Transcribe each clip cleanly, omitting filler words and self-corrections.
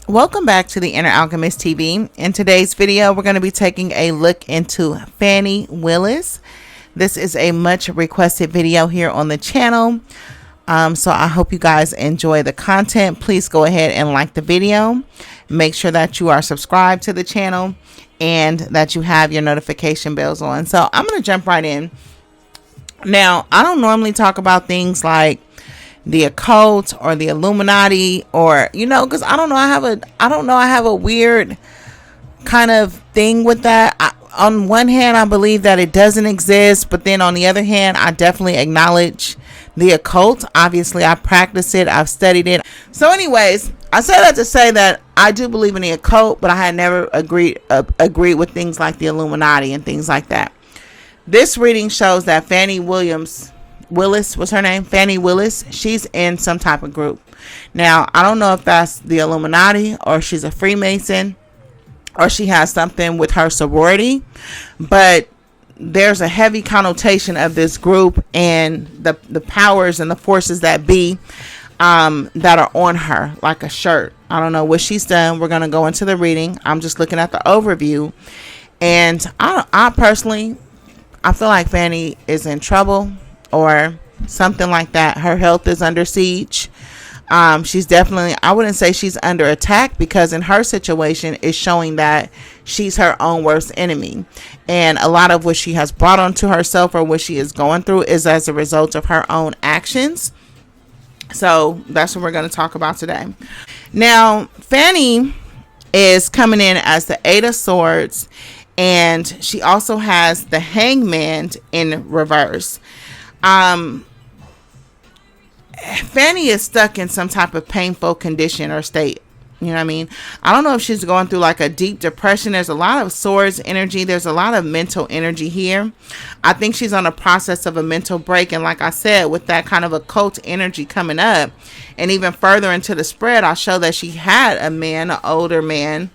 Welcome back to the InherAlchemist TV. In today's video, we're going to be taking a look into Fani Willis. This is a much requested video here on the channel. So I hope you guys enjoy the content. Please go ahead and like the video. Make sure that you are subscribed to the channel and that you have your notification bells on. So I'm going to jump right in. Now, I don't normally talk about things like the occult or the Illuminati, or because I don't know, I have a weird kind of thing with that. On one hand, I believe that it doesn't exist, but then on the other hand, I definitely acknowledge the occult. Obviously, I practice it, I've studied it. So anyways, I say that to say that I do believe in the occult, but I had never agreed with things like the Illuminati and things like that. This reading shows that Fani Willis was her name. Fani Willis. She's in some type of group. Now, I don't know if that's the Illuminati or she's a Freemason or she has something with her sorority, but there's a heavy connotation of this group and the powers and the forces that be that are on her like a shirt. I don't know what she's done. We're going to go into the reading. I'm just looking at the overview, and I personally, I feel like Fani is in trouble or something like that. Her health is under siege. She's definitely, I wouldn't say she's under attack, because in her situation is showing that she's her own worst enemy, and a lot of what she has brought onto herself or what she is going through is as a result of her own actions. So that's what we're going to talk about today. Now, Fani is coming in as the Eight of Swords, and she also has the Hangman in reverse. Fani is stuck in some type of painful condition or state. You know what I mean? I don't know if she's going through like a deep depression. There's a lot of swords energy. There's a lot of mental energy here. I think she's on a process of a mental break. And like I said, with that kind of occult energy coming up and even further into the spread, I show that she had a man, an older man,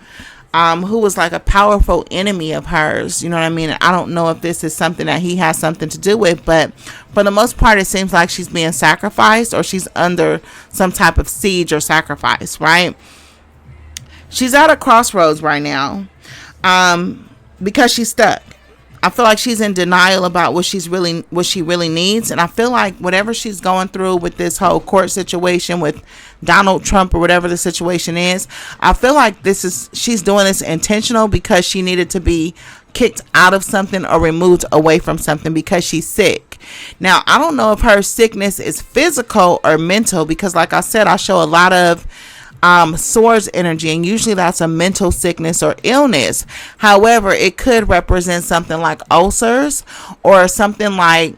who was like a powerful enemy of hers. You know what I mean? I don't know if this is something that he has something to do with, but for the most part, it seems like she's being sacrificed or she's under some type of siege or sacrifice, right? She's at a crossroads right now because she's stuck. I feel like she's in denial about what she really needs. And I feel like whatever she's going through with this whole court situation with Donald Trump or whatever the situation is, I feel like she's doing this intentional because she needed to be kicked out of something or removed away from something because she's sick. Now, I don't know if her sickness is physical or mental, because like I said, I show a lot of swords energy, and usually that's a mental sickness or illness. However, it could represent something like ulcers or something like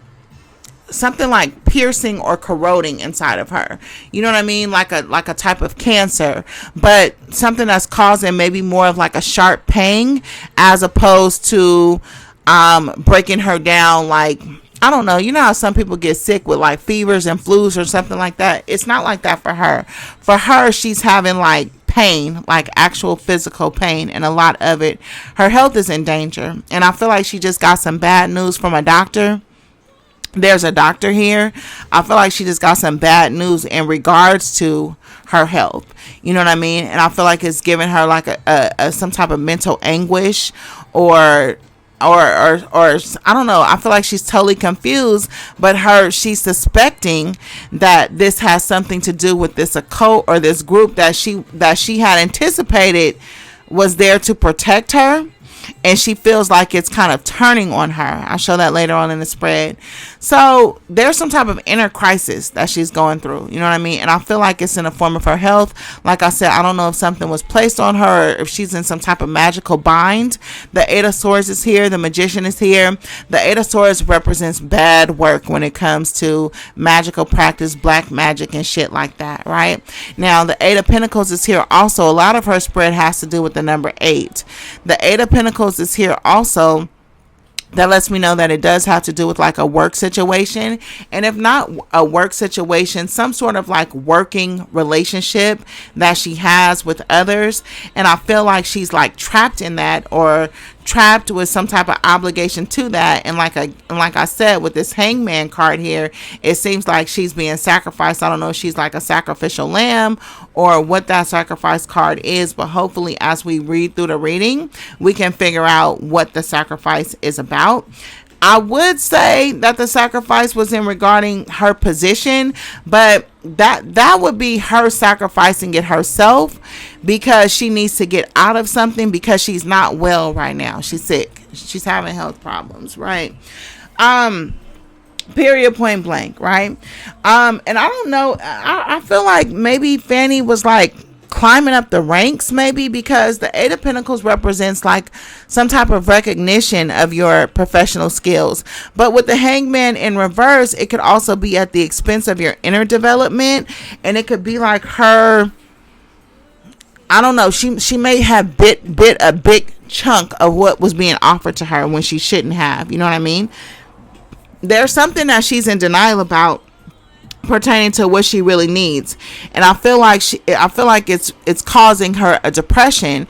piercing or corroding inside of her. You know what I mean? Like a type of cancer, but something that's causing maybe more of like a sharp pain as opposed to breaking her down. Like, I don't know. You know how some people get sick with like fevers and flus or something like that? It's not like that for her. For her, she's having like pain, like actual physical pain, and a lot of it. Her health is in danger. And I feel like she just got some bad news from a doctor. There's a doctor here. I feel like she just got some bad news in regards to her health. You know what I mean? And I feel like it's giving her like a some type of mental anguish or I don't know. I feel like she's totally confused, but she's suspecting that this has something to do with this occult or this group that she had anticipated was there to protect her. And she feels like it's kind of turning on her. I'll show that later on in the spread. So there's some type of inner crisis that she's going through. You know what I mean? And I feel like it's in the form of her health. Like I said, I don't know if something was placed on her, or if she's in some type of magical bind. The Eight of Swords is here. The Magician is here. The Eight of Swords represents bad work when it comes to magical practice, black magic and shit like that, right? Now, the Eight of Pentacles is here also. A lot of her spread has to do with the number 8. The Eight of Pentacles is here also. That lets me know that it does have to do with like a work situation, and if not a work situation, some sort of like working relationship that she has with others. And I feel like she's like trapped in that, or trapped with some type of obligation to that. And like I said, with this hangman card here, it seems like she's being sacrificed. I don't know if she's like a sacrificial lamb or what that sacrifice card is, but hopefully as we read through the reading, we can figure out what the sacrifice is about. I would say that the sacrifice was in regarding her position, but that would be her sacrificing it herself because she needs to get out of something because she's not well right now. She's sick. She's having health problems, right? Period, point blank, right? And I don't know. I feel like maybe Fani was like climbing up the ranks, maybe because the Eight of Pentacles represents like some type of recognition of your professional skills. But with the Hangman in reverse, it could also be at the expense of your inner development, and it could be like her, I don't know, she may have bit a big chunk of what was being offered to her when she shouldn't have. You know what I mean? There's something that she's in denial about pertaining to what she really needs, and I feel like it's causing her a depression.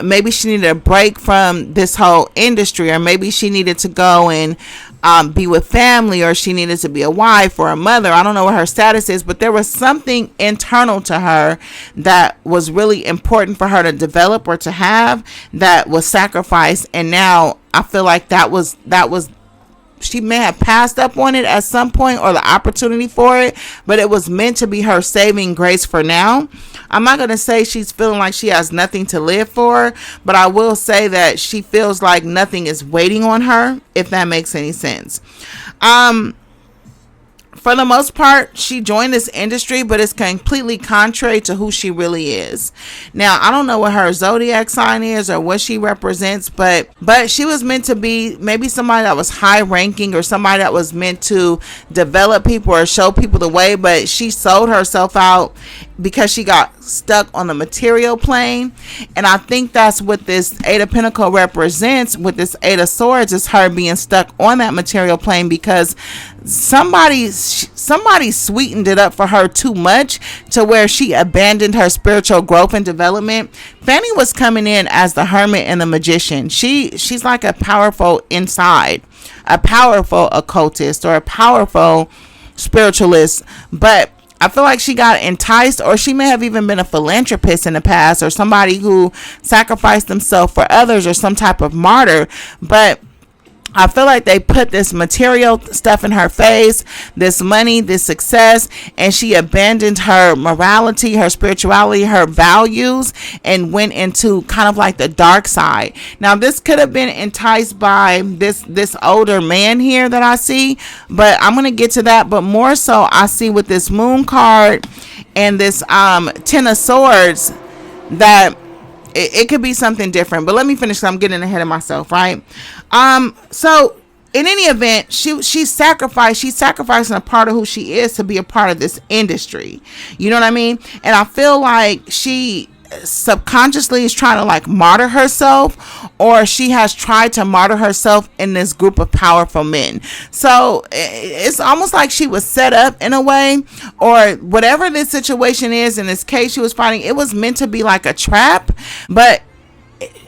Maybe she needed a break from this whole industry, or maybe she needed to go and be with family, or she needed to be a wife or a mother. I don't know what her status is, but there was something internal to her that was really important for her to develop or to have that was sacrificed, and now I feel like that was she may have passed up on it at some point, or the opportunity for it, but it was meant to be her saving grace for now. I'm not going to say she's feeling like she has nothing to live for, but I will say that she feels like nothing is waiting on her, if that makes any sense. For the most part, she joined this industry, but it's completely contrary to who she really is. Now, I don't know what her zodiac sign is or what she represents, but she was meant to be maybe somebody that was high ranking, or somebody that was meant to develop people or show people the way, but she sold herself out because she got stuck on the material plane. And I think that's what this Eight of Pentacles represents with this Eight of Swords, is her being stuck on that material plane because somebody sweetened it up for her too much to where she abandoned her spiritual growth and development. Fani was coming in as the Hermit and the Magician. She's like a powerful inside, a powerful occultist, or a powerful spiritualist, but I feel like she got enticed, or she may have even been a philanthropist in the past, or somebody who sacrificed themselves for others, or some type of martyr. But I feel like they put this material stuff in her face, this money, this success, and she abandoned her morality, her spirituality, her values, and went into kind of like the dark side. Now, this could have been enticed by this older man here that I see, but I'm going to get to that. But more so, I see with this Moon card and this Ten of Swords that it could be something different. But let me finish, 'cause I'm getting ahead of myself, right? So in any event, she's sacrificing a part of who she is to be a part of this industry. You know what I mean? And I feel like she subconsciously is trying to like martyr herself, or she has tried to martyr herself in this group of powerful men. So it's almost like she was set up in a way, or whatever this situation is in this case she was fighting, it was meant to be like a trap. But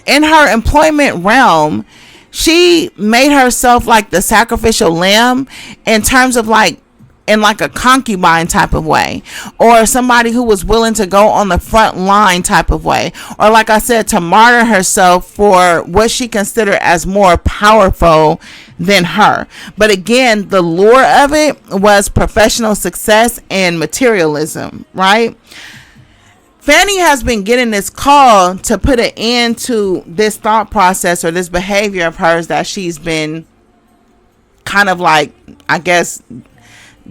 in her employment realm, she made herself like the sacrificial lamb in terms of like, in like a concubine type of way, or somebody who was willing to go on the front line type of way, or like I said, to martyr herself for what she considered as more powerful than her. But again, the lure of it was professional success and materialism, right? Fani has been getting this call to put an end to this thought process or this behavior of hers that she's been kind of like, I guess,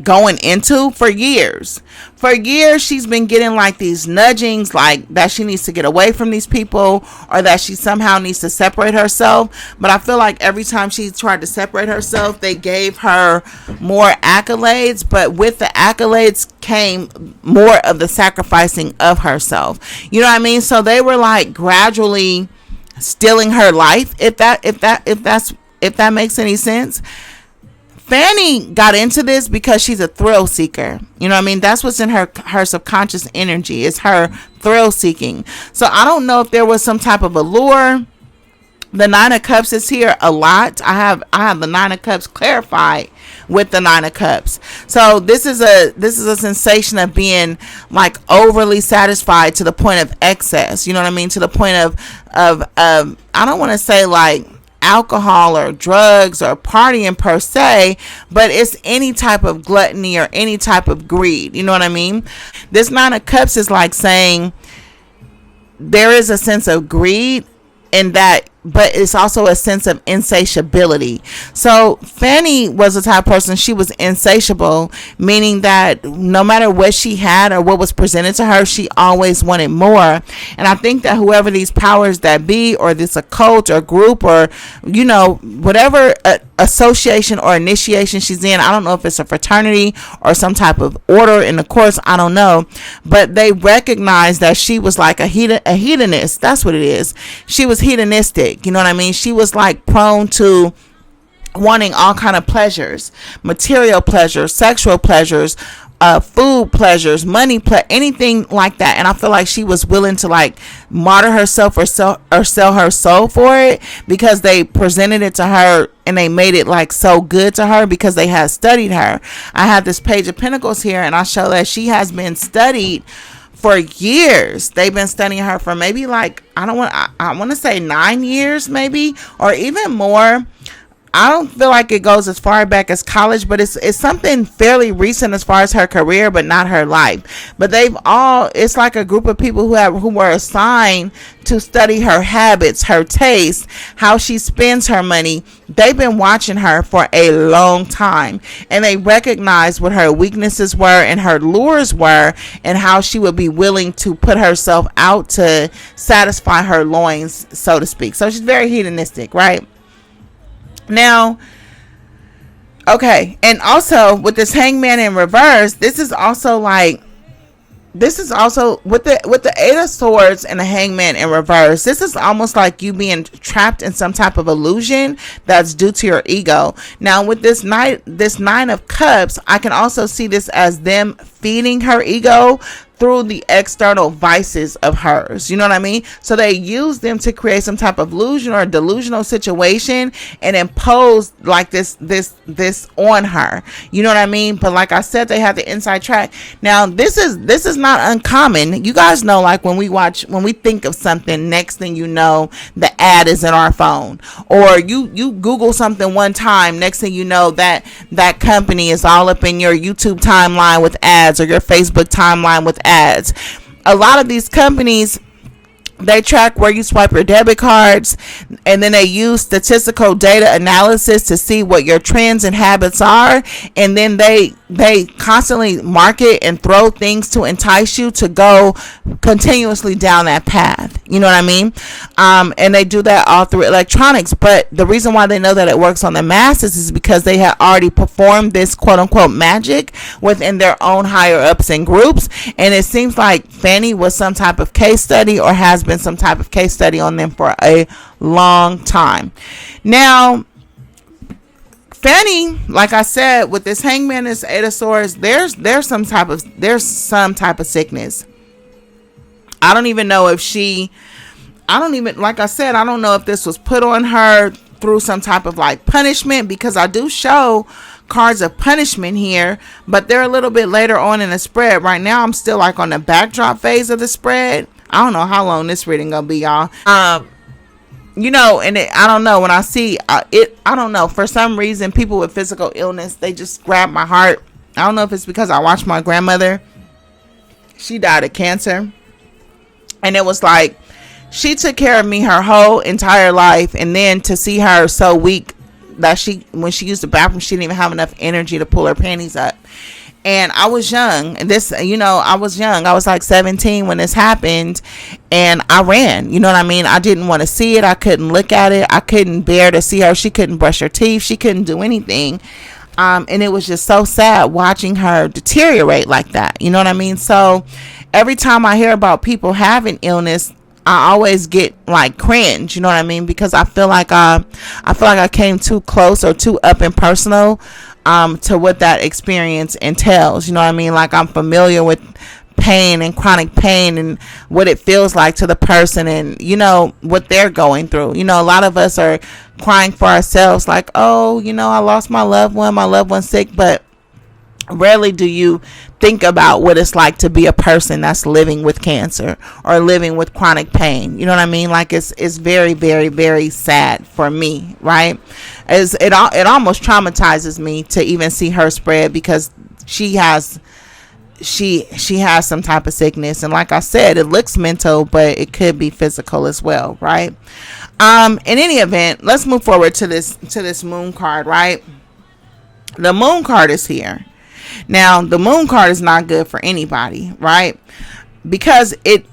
going into for years. For years, she's been getting like these nudgings, like that she needs to get away from these people, or that she somehow needs to separate herself. But I feel like every time she tried to separate herself, they gave her more accolades. But with the accolades came more of the sacrificing of herself. You know what I mean? So they were like gradually stealing her life, if that makes any sense. Fani got into this because she's a thrill seeker. You know what I mean? That's what's in her subconscious energy, is her thrill seeking. So I don't know if there was some type of allure The Nine of Cups is here a lot. I have the Nine of Cups clarified with the Nine of Cups. So this is a sensation of being like overly satisfied to the point of excess. You know what I mean? To the point of I don't want to say like alcohol or drugs or partying per se, but it's any type of gluttony or any type of greed. You know what I mean? This Nine of Cups is like saying there is a sense of greed in that, but it's also a sense of insatiability. So Fani was the type of person, she was insatiable, meaning that no matter what she had or what was presented to her, she always wanted more. And I think that whoever these powers that be, or this occult or group, or you know, whatever association or initiation she's in, I don't know if it's a fraternity or some type of order in the course, I don't know, but they recognized that she was like a hedonist. That's what it is. She was hedonistic. You know what I mean? She was like prone to wanting all kind of pleasures, material pleasures, sexual pleasures, food pleasures, money anything like that. And I feel like she was willing to like martyr herself or sell her soul for it, because they presented it to her and they made it like so good to her because they had studied her. I have this Page of Pentacles here, and I show that she has been studied for years. They've been studying her for maybe like, I want to say 9 years maybe, or even more. I don't feel like it goes as far back as college, but it's something fairly recent as far as her career, but not her life. But it's like a group of people who were assigned to study her habits, her taste, how she spends her money. They've been watching her for a long time, and they recognized what her weaknesses were and her lures were, and how she would be willing to put herself out to satisfy her loins, so to speak. So she's very hedonistic, right? Now, okay, and also with this Hangman in reverse, this is also with the Eight of Swords and the Hangman in reverse. This is almost like you being trapped in some type of illusion that's due to your ego. Now, with this Nine of Cups, I can also see this as them feeding her ego through the external vices of hers. You know what I mean? So they use them to create some type of illusion or delusional situation and impose like this on her. You know what I mean? But like I said, they have the inside track. Now, this is not uncommon. You guys know, like when we think of something, next thing you know, the ad is in our phone. Or you Google something one time, next thing you know, that company is all up in your YouTube timeline with ads, or your Facebook timeline with ads. A lot of these companies, they track where you swipe your debit cards, and then they use statistical data analysis to see what your trends and habits are, and then they constantly market and throw things to entice you to go continuously down that path. You know what I mean? And they do that all through electronics. But the reason why they know that it works on the masses is because they have already performed this quote unquote magic within their own higher ups and groups. And it seems like Fani was some type of case study, or has been some type of case study on them for a long time. Now, Fani, like I said, with this Hangman, this Eight of Swords, there's some type of sickness. I don't even know if like I said, I don't know if this was put on her through some type of like punishment, because I do show cards of punishment here, but they're a little bit later on in the spread. Right now, I'm still like on the backdrop phase of the spread. I don't know how long this reading gonna be, y'all. You know, and I don't know, when I see it, I don't know, for some reason, people with physical illness, they just grab my heart. I don't know if it's because I watched my grandmother. She died of cancer, and it was like, she took care of me her whole entire life, and then to see her so weak that when she used the bathroom, she didn't even have enough energy to pull her panties up. And I was young, and I was young. I was like 17 when this happened, and I ran. You know what I mean? I didn't want to see it. I couldn't look at it. I couldn't bear to see her. She couldn't brush her teeth. She couldn't do anything. And it was just so sad watching her deteriorate like that. You know what I mean? So every time I hear about people having illness, I always get like cringe, you know what I mean? Because I feel like I came too close or too up and personal to what that experience entails. You know what I mean? Like, I'm familiar with pain and chronic pain and what it feels like to the person, and you know what they're going through. You know, a lot of us are crying for ourselves, like, oh, you know, I lost my loved one's sick, but rarely do you think about what it's like to be a person that's living with cancer or living with chronic pain. You know what I mean? Like, it's very, very, very sad for me, right? It almost traumatizes me to even see her spread, because she has some type of sickness, and like I said, it looks mental, but it could be physical as well, right? In any event, let's move forward to this moon card, right? The moon card is here. Now, the moon card is not good for anybody, right? Because it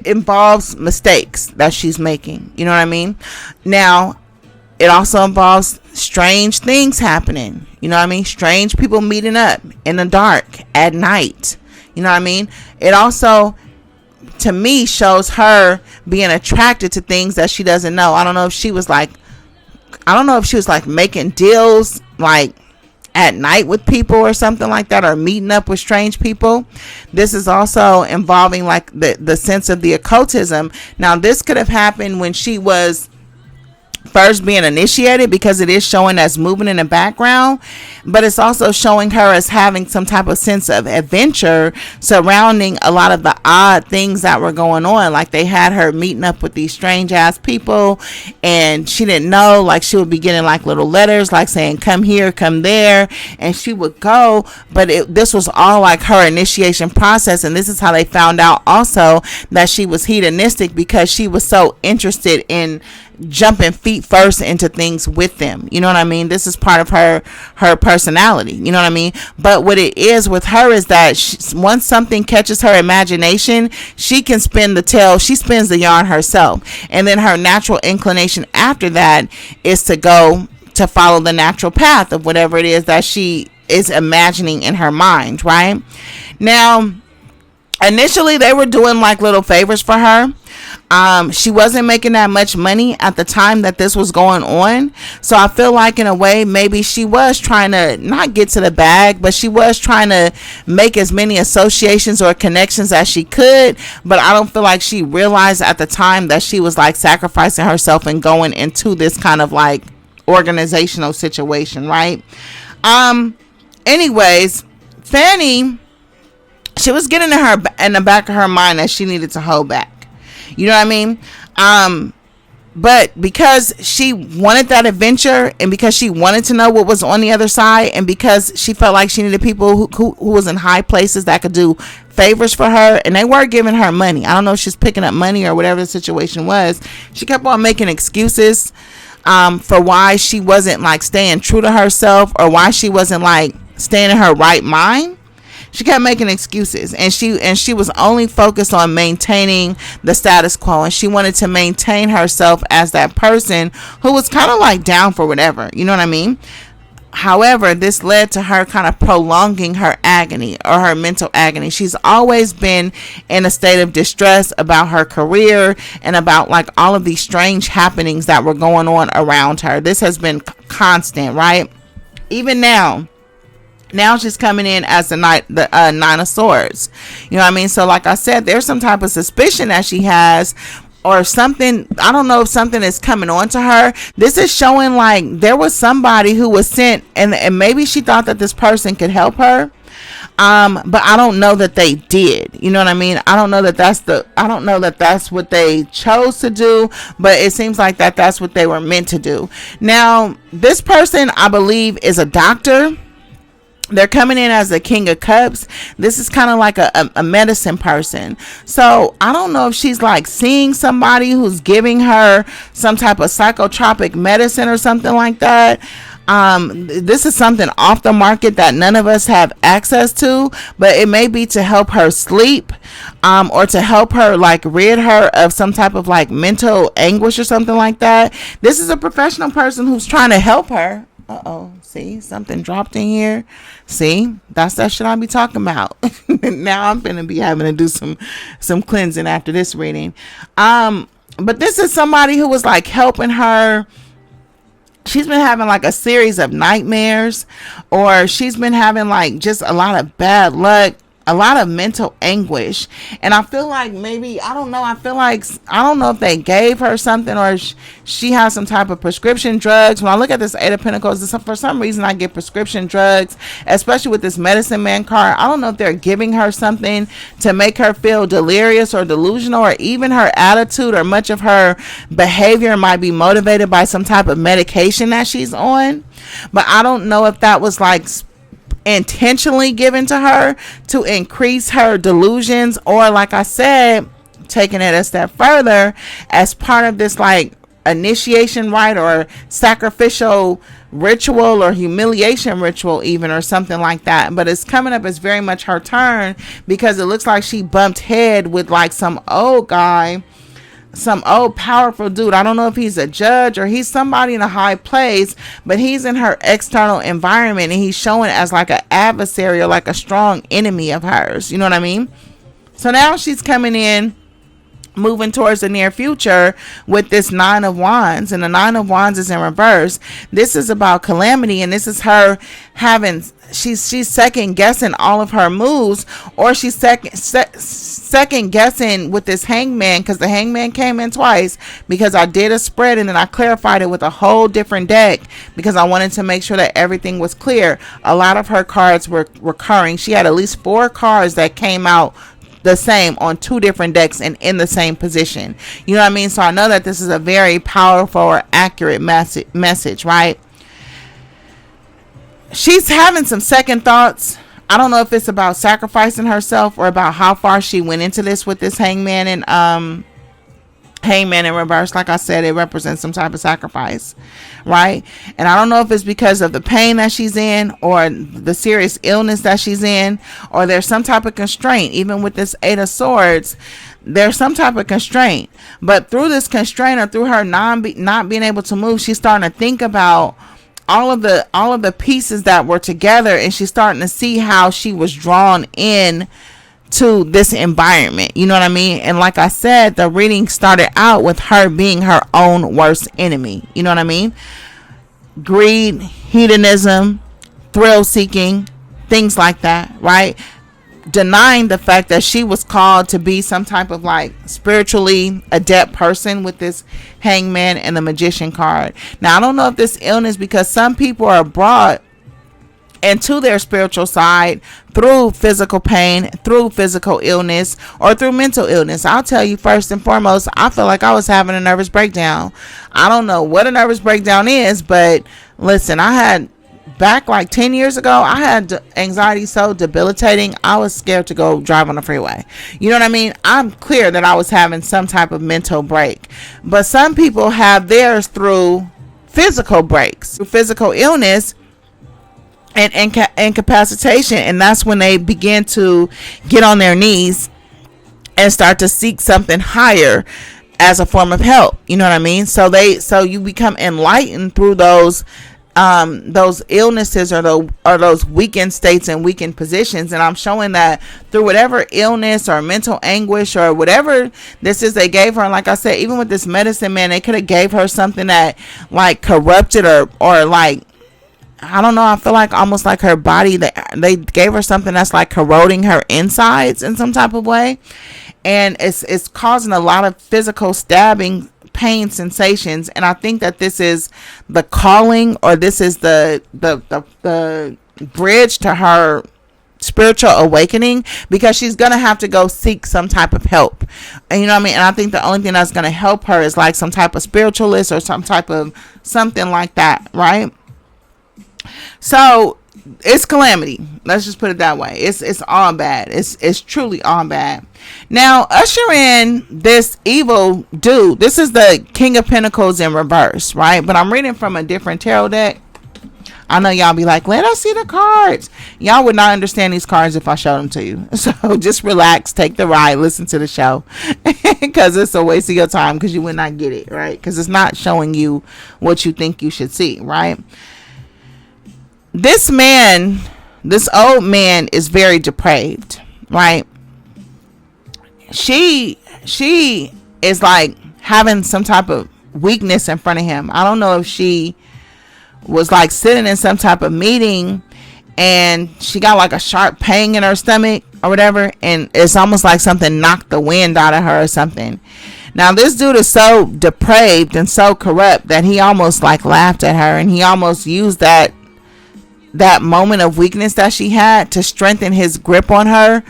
involves mistakes that she's making. You know what I mean? Now, it also involves strange things happening. You know what I mean? Strange people meeting up in the dark at night. You know what I mean? It also, to me, shows her being attracted to things that she doesn't know. I don't know if she was like making deals like at night with people or something like that, or meeting up with strange people. This is also involving like the sense of the occultism. Now, this could have happened when she was first being initiated, because it is showing as moving in the background, but it's also showing her as having some type of sense of adventure surrounding a lot of the odd things that were going on. Like, they had her meeting up with these strange ass people, and she didn't know, like, she would be getting like little letters like saying come here, come there, and she would go. But this was all like her initiation process, and this is how they found out also that she was hedonistic, because she was so interested in jumping feet first into things with them. You know what I mean? This is part of her personality. You know what I mean? But what it is with her is that once something catches her imagination, she can spin the tale. She spins the yarn herself. And then her natural inclination after that is to go to follow the natural path of whatever it is that she is imagining in her mind, right? Now, initially they were doing like little favors for her. She wasn't making that much money at the time that this was going on. So I feel like in a way, maybe she was trying to not get to the bag, but she was trying to make as many associations or connections as she could. But I don't feel like she realized at the time that she was like sacrificing herself and going into this kind of like organizational situation, right? Anyways, Fani, she was getting in the back of her mind that she needed to hold back. You know what I mean? But because she wanted that adventure, and because she wanted to know what was on the other side, and because she felt like she needed people who was in high places that could do favors for her, and they were giving her money. I don't know if she's picking up money or whatever the situation was. She kept on making excuses for why she wasn't like staying true to herself, or why she wasn't like staying in her right mind. She kept making excuses, and she was only focused on maintaining the status quo, and she wanted to maintain herself as that person who was kind of like down for whatever. You know what I mean? However, this led to her kind of prolonging her agony, or her mental agony. She's always been in a state of distress about her career and about like all of these strange happenings that were going on around her. This has been constant, right? Even now she's coming in as the Nine of Swords. You know what I mean? So like I said, there's some type of suspicion that she has, or something. I don't know if something is coming on to her. This is showing like there was somebody who was sent, and maybe she thought that this person could help her. But I don't know that they did. You know what I mean? I don't know that that's what they chose to do, but it seems like that's what they were meant to do. Now, this person, I believe, is a doctor. They're coming in as the King of Cups. This is kind of like a medicine person. So I don't know if she's like seeing somebody who's giving her some type of psychotropic medicine or something like that. This is something off the market that none of us have access to, but it may be to help her sleep, or to help her like rid her of some type of like mental anguish or something like that. This is a professional person who's trying to help her. See, something dropped in here. See, that's that shit I be talking about. Now I'm gonna be having to do some cleansing after this reading. But this is somebody who was like helping her. She's been having like a series of nightmares, or she's been having like just a lot of bad luck. a lot of mental anguish. And I feel like maybe, I don't know, I don't know if they gave her something, or she has some type of prescription drugs. When I look at this Eight of Pentacles, for some reason I get prescription drugs, especially with this Medicine Man card. I don't know if they're giving her something to make her feel delirious or delusional, or even her attitude or much of her behavior might be motivated by some type of medication that she's on. But I don't know if that was like intentionally given to her to increase her delusions, or like I said, taking it a step further as part of this like initiation rite or sacrificial ritual or humiliation ritual even, or something like that. But it's coming up as very much her turn, because it looks like she bumped head with like some old guy, some old powerful dude. I don't know if he's a judge or he's somebody in a high place, but he's in her external environment and he's showing as like an adversary or like a strong enemy of hers. You know what I mean? So now she's coming in, moving towards the near future with this Nine of Wands, and the Nine of Wands is in reverse. This is about calamity, and this is her having, she's second guessing all of her moves, or she's second guessing with this Hangman, because the Hangman came in twice, because I did a spread and then I clarified it with a whole different deck because I wanted to make sure that everything was clear. A lot of her cards were recurring. She had at least 4 cards that came out the same on 2 different decks and in the same position. You know what I mean? So I know that this is a very powerful or accurate message, right? She's having some second thoughts. I don't know if it's about sacrificing herself or about how far she went into this with this Hangman, and Hangman in reverse. Like I said, it represents some type of sacrifice, right? And I don't know if it's because of the pain that she's in, or the serious illness that she's in, or there's some type of constraint. Even with this Eight of Swords, there's some type of constraint. But through this constraint, or through her not being able to move, she's starting to think about all of the pieces that were together, and she's starting to see how she was drawn in to this environment. You know what I mean? And like I said, the reading started out with her being her own worst enemy. You know what I mean? Greed, hedonism, thrill seeking, things like that, right? Denying the fact that she was called to be some type of like spiritually adept person with this Hangman and the Magician card. Now I don't know if this illness, because some people are brought into their spiritual side through physical pain, through physical illness, or through mental illness. I'll tell you, first and foremost, I feel like I was having a nervous breakdown. I don't know what a nervous breakdown is, but listen, I had, back like 10 years ago, I had anxiety so debilitating, I was scared to go drive on the freeway. You know what I mean? I'm clear that I was having some type of mental break. But some people have theirs through physical breaks, through physical illness and incapacitation. And that's when they begin to get on their knees and start to seek something higher as a form of help. You know what I mean? So you become enlightened through those illnesses or those weakened states and weakened positions. And I'm showing that through whatever illness or mental anguish or whatever this is they gave her. And like I said, even with this Medicine Man, they could have gave her something that like corrupted or like, I don't know, I feel like almost like her body, they gave her something that's like corroding her insides in some type of way. And it's causing a lot of physical stabbing pain sensations. And I think that this is the calling, or this is the bridge to her spiritual awakening, because she's gonna have to go seek some type of help. And you know what I mean? And I think the only thing that's gonna help her is like some type of spiritualist or some type of something like that, right? So it's calamity. Let's just put it that way. It's all bad. It's truly all bad. Now usher in this evil dude. This is the King of Pentacles in reverse, right? But I'm reading from a different tarot deck. I know y'all be like, let us see the cards. Y'all would not understand these cards if I showed them to you. So just relax, take the ride, listen to the show, because it's a waste of your time, because you would not get it, right? Because it's not showing you what you think you should see, right? This man, this old man, is very depraved, right? She is like having some type of weakness in front of him. I don't know if she was like sitting in some type of meeting and she got like a sharp pain in her stomach, or whatever, and it's almost like something knocked the wind out of her or something. Now this dude is so depraved and so corrupt that he almost like laughed at her, and he almost used that moment of weakness that she had to strengthen his grip on her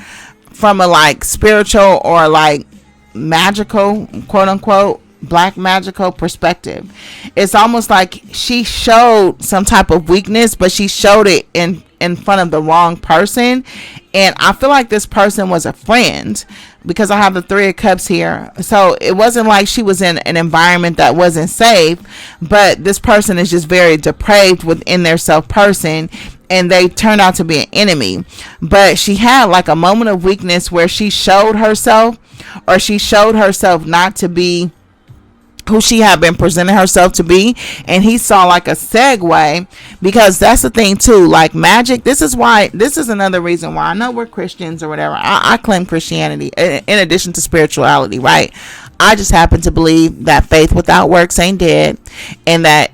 from a like spiritual or like magical, quote unquote, black magical perspective. It's almost like she showed some type of weakness, but she showed it in front of the wrong person. And I feel like this person was a friend, because I have the Three of Cups here. So it wasn't like she was in an environment that wasn't safe, but this person is just very depraved within their self person, and they turned out to be an enemy. But she had like a moment of weakness where she showed herself, or she showed herself not to be who she had been presenting herself to be, and he saw like a segue, because that's the thing too, like magic. This is another reason why I know we're Christians or whatever. I claim Christianity in addition to spirituality, right? I just happen to believe that faith without works ain't dead, and that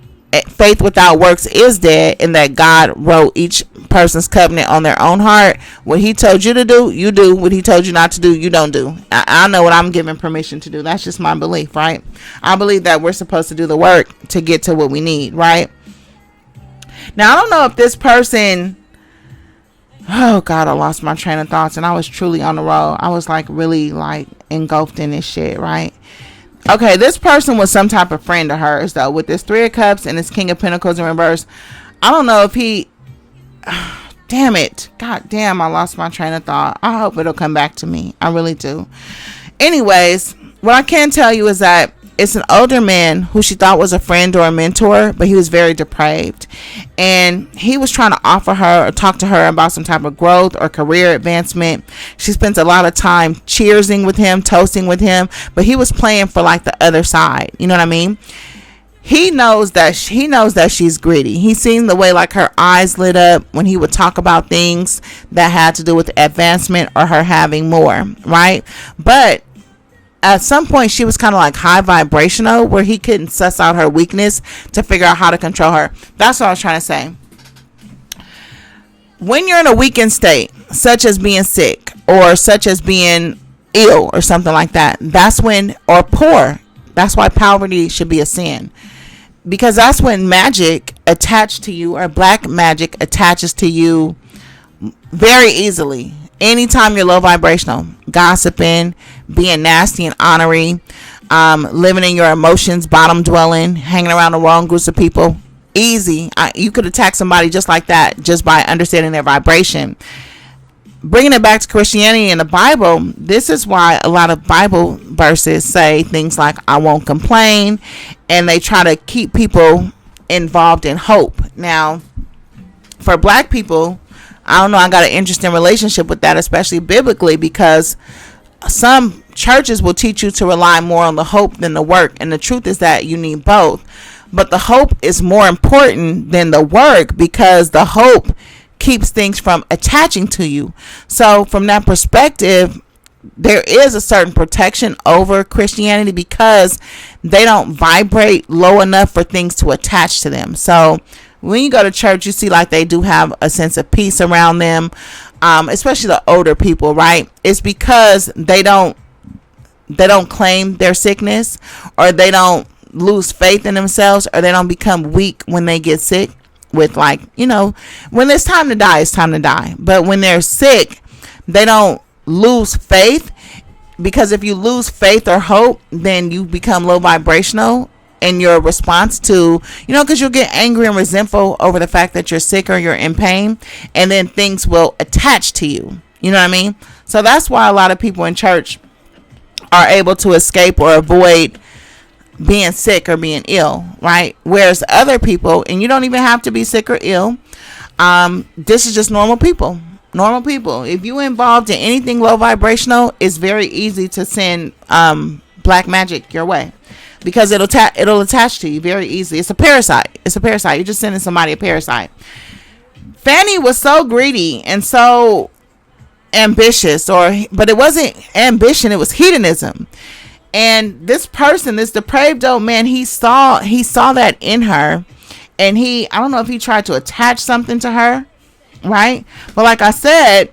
faith without works is dead, and that God wrote each person's covenant on their own heart. What he told you to do, you do. What he told you not to do, you don't do. I know what I'm given permission to do. That's just my belief, right? I believe that we're supposed to do the work to get to what we need, right? Now I don't know if this person, oh God, I lost my train of thoughts, and I was truly on the road. I was like really like engulfed in this shit, right? Okay, this person was some type of friend of hers, though, with this Three of Cups and this King of Pentacles in reverse. I don't know if he... Damn it. God damn, I lost my train of thought. I hope it'll come back to me. I really do. Anyways, what I can tell you is that it's an older man who she thought was a friend or a mentor, but he was very depraved. And he was trying to offer her or talk to her about some type of growth or career advancement. She spent a lot of time cheersing with him, toasting with him, but he was playing for like the other side. You know what I mean? He knows that she's greedy. He's seen the way like her eyes lit up when he would talk about things that had to do with advancement or her having more, right? But at some point she was kind of like high vibrational, where he couldn't suss out her weakness to figure out how to control her. That's what I was trying to say. When you're in a weakened state, such as being sick or such as being ill or something like that, that's when, or poor, that's why poverty should be a sin, because that's when magic attached to you, or black magic attaches to you very easily. Anytime you're low vibrational, gossiping, being nasty and ornery, living in your emotions, bottom dwelling, hanging around the wrong groups of people, easy. You could attack somebody just like that, just by understanding their vibration. Bringing it back to Christianity and the Bible, this is why a lot of Bible verses say things like, I won't complain, and they try to keep people involved in hope. Now, for black people, I don't know, I got an interesting relationship with that, especially biblically, because some churches will teach you to rely more on the hope than the work, and the truth is that you need both. But the hope is more important than the work, because the hope keeps things from attaching to you. So from that perspective, there is a certain protection over Christianity, because they don't vibrate low enough for things to attach to them. So when you go to church, you see like they do have a sense of peace around them, especially the older people, right? It's because they don't claim their sickness, or they don't lose faith in themselves, or they don't become weak when they get sick. With like, you know, when it's time to die, it's time to die. But when they're sick, they don't lose faith, because if you lose faith or hope, then you become low vibrational in your response to, you know, because you'll get angry and resentful over the fact that you're sick or you're in pain, and then things will attach to you. You know what I mean? So that's why a lot of people in church are able to escape or avoid being sick or being ill, right? Whereas other people, and you don't even have to be sick or ill, this is just normal people. If you involved in anything low vibrational, it's very easy to send black magic your way, because it'll attach to you very easily. It's a parasite. You're just sending somebody a parasite. Fani was so greedy and so ambitious, but it wasn't ambition, it was hedonism. And this person, this depraved old man, he saw that in her, and I don't know if he tried to attach something to her, right? But like I said,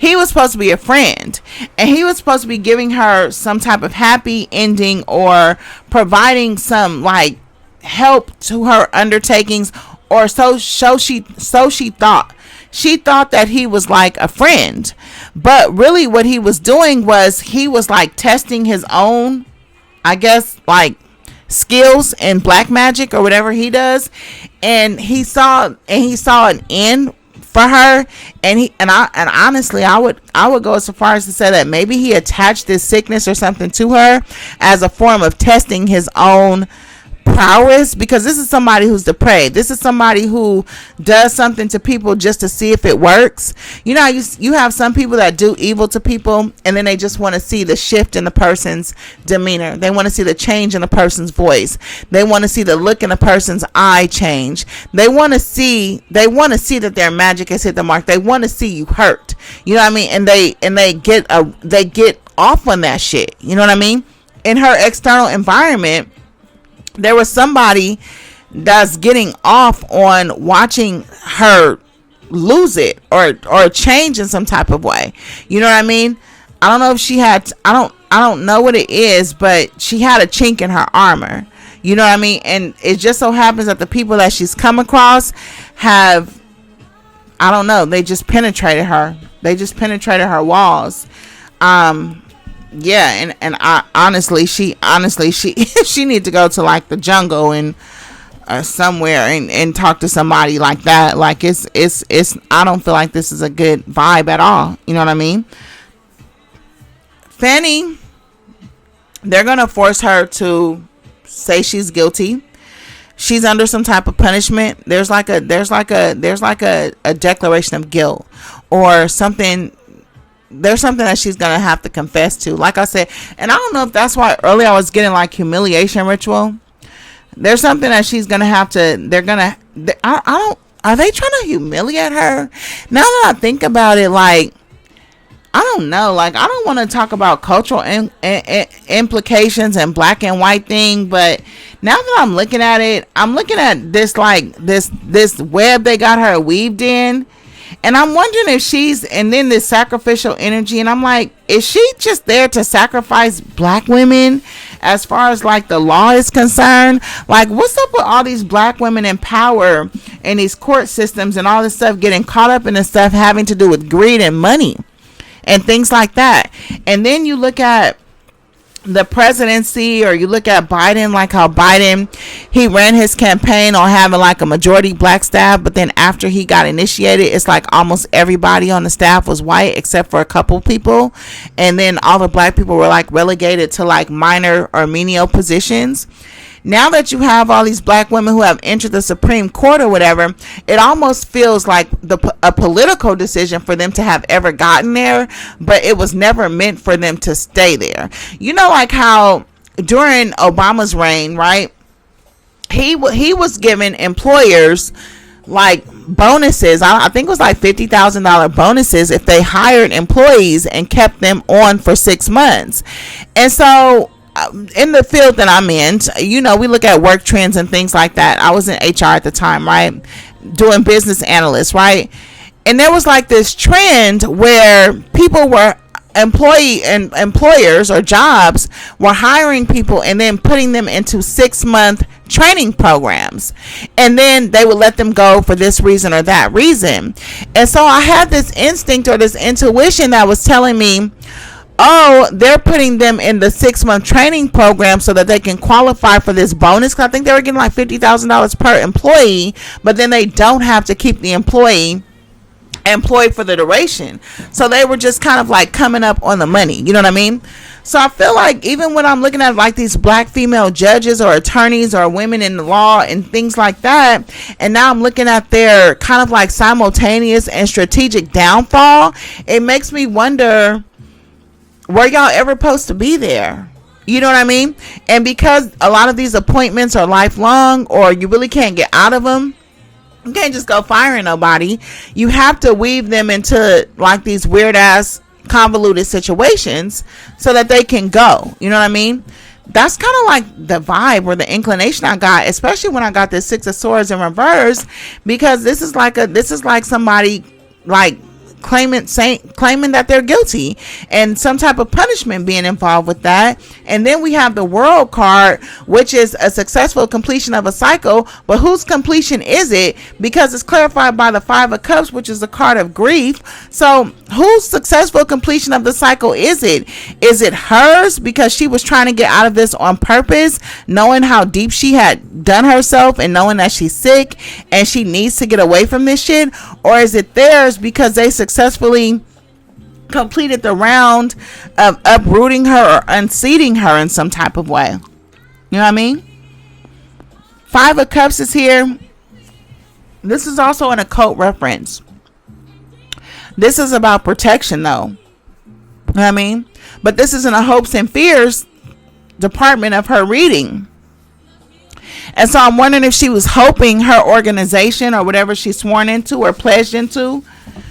he was supposed to be a friend, and he was supposed to be giving her some type of happy ending or providing some like help to her undertakings, or so she thought. She thought that he was like a friend, but really what he was doing was he was like testing his own, I guess, like skills in black magic or whatever he does, and he saw an end for her, and honestly I would go so far as to say that maybe he attached this sickness or something to her as a form of testing his own prowess, because this is somebody who's depraved. This is somebody who does something to people just to see if it works. You know, you have some people that do evil to people, and then they just want to see the shift in the person's demeanor. They want to see the change in the person's voice. They want to see the look in the person's eye change. They want to see that their magic has hit the mark. They want to see you hurt. You know what I mean? And they get off on that shit. You know what I mean? In her external environment, there was somebody that's getting off on watching her lose it or change in some type of way. You know what I mean? I don't know if she had, I don't know what it is, but she had a chink in her armor. You know what I mean? And it just so happens that the people that she's come across have, I don't know, they just penetrated her. They just penetrated her walls. Yeah, and I honestly she she need to go to like the jungle and somewhere and talk to somebody like that. Like it's I don't feel like this is a good vibe at all. You know what I mean? Fani, they're gonna force her to say she's guilty. She's under some type of punishment. There's like a declaration of guilt or something. There's something that she's gonna have to confess to, like I said. And I don't know if that's why earlier I was getting like humiliation ritual. There's something that she's gonna have to, are they trying to humiliate her? Now that I think about it, like, I don't know, like, I don't want to talk about cultural implications and black and white thing, but now that I'm looking at it, I'm looking at this like this web they got her weaved in. And I'm wondering if and then this sacrificial energy, and I'm like, is she just there to sacrifice black women as far as like the law is concerned? Like, what's up with all these black women in power and these court systems and all this stuff getting caught up in the stuff having to do with greed and money and things like that? And then you look at the presidency, or you look at Biden, like how Biden, he ran his campaign on having like a majority black staff, but then after he got initiated, it's like almost everybody on the staff was white except for a couple people, and then all the black people were like relegated to like minor or menial positions. Now that you have all these black women who have entered the Supreme Court or whatever, it almost feels like a political decision for them to have ever gotten there, but it was never meant for them to stay there. You know, like how during Obama's reign, right? He was giving employers like bonuses. I think it was like $50,000 bonuses if they hired employees and kept them on for 6 months. And so in the field that I'm in, you know, we look at work trends and things like that. I was in HR at the time, right? Doing business analyst, right? And there was like this trend where people were employers or jobs were hiring people and then putting them into 6-month training programs, and then they would let them go for this reason or that reason. And so I had this instinct or this intuition that was telling me, oh, they're putting them in the 6-month training program so that they can qualify for this bonus. Cause I think they were getting like $50,000 per employee, but then they don't have to keep the employee employed for the duration. So they were just kind of like coming up on the money. You know what I mean? So I feel like even when I'm looking at like these black female judges or attorneys or women in the law and things like that, and now I'm looking at their kind of like simultaneous and strategic downfall, it makes me wonder, were y'all ever supposed to be there? You know what I mean? And because a lot of these appointments are lifelong, or you really can't get out of them, you can't just go firing nobody. You have to weave them into like these weird ass convoluted situations so that they can go. You know what I mean? That's kind of like the vibe or the inclination I got, especially when I got this 6 of Swords in reverse, because this is like somebody like claiming that they're guilty and some type of punishment being involved with that. And then we have the World card, which is a successful completion of a cycle. But whose completion is it? Because it's clarified by the Five of Cups, which is the card of grief. So whose successful completion of the cycle is it? Is it hers, because she was trying to get out of this on purpose, knowing how deep she had done herself and knowing that she's sick and she needs to get away from this shit? Or is it theirs because they successfully completed the round of uprooting her or unseating her in some type of way? You know what I mean? Five of Cups is here. This is also an occult reference. This is about protection, though. You know what I mean? But this is in a hopes and fears department of her reading. And so I'm wondering if she was hoping her organization or whatever she's sworn into or pledged into,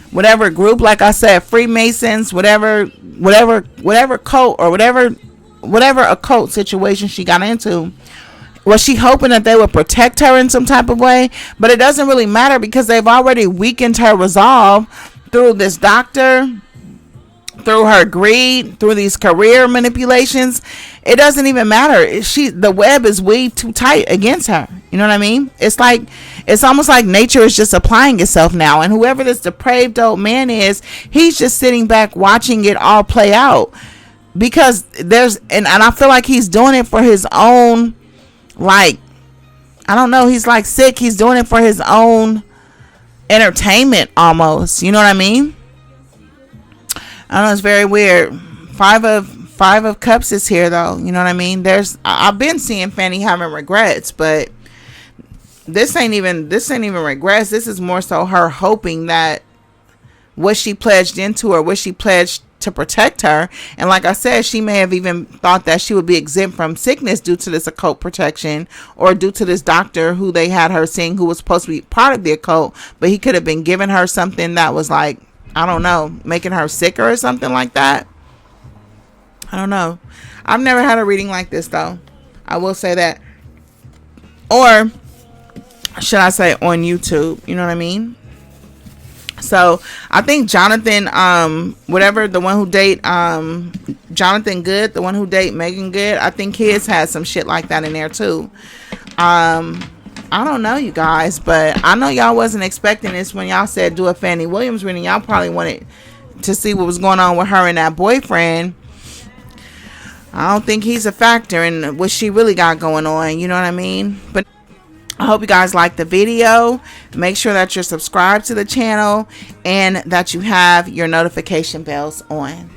whatever group, like I said, Freemasons, whatever cult or whatever occult situation she got into, was she hoping that they would protect her in some type of way? But it doesn't really matter, because they've already weakened her resolve through this doctor, through her greed, through these career manipulations. It doesn't even matter. The web is weaved too tight against her. You know what I mean? It's almost like nature is just applying itself now. And whoever this depraved old man is, he's just sitting back watching it all play out. Because and I feel like he's doing it for his own, like, I don't know, he's like sick. He's doing it for his own entertainment almost. You know what I mean? I don't know, it's very weird. Five of Cups is here, though. You know what I mean? I've been seeing Fani having regrets, but this ain't even regrets. This is more so her hoping that what she pledged into, or what she pledged to protect her. And like I said, she may have even thought that she would be exempt from sickness due to this occult protection, or due to this doctor who they had her seeing, who was supposed to be part of the occult, but he could have been giving her something that was like, I don't know, making her sicker or something like that. I don't know. I've never had a reading like this, though. I will say that. Or should I say on YouTube? You know what I mean? So I think Jonathan, the one who date Jonathan Good, the one who date Megan Good, I think his has some shit like that in there too. I don't know, you guys, but I know y'all wasn't expecting this when y'all said do a Fani Williams reading. Y'all probably wanted to see what was going on with her and that boyfriend. I don't think he's a factor in what she really got going on. You know what I mean? But I hope you guys like the video. Make sure that you're subscribed to the channel and that you have your notification bells on.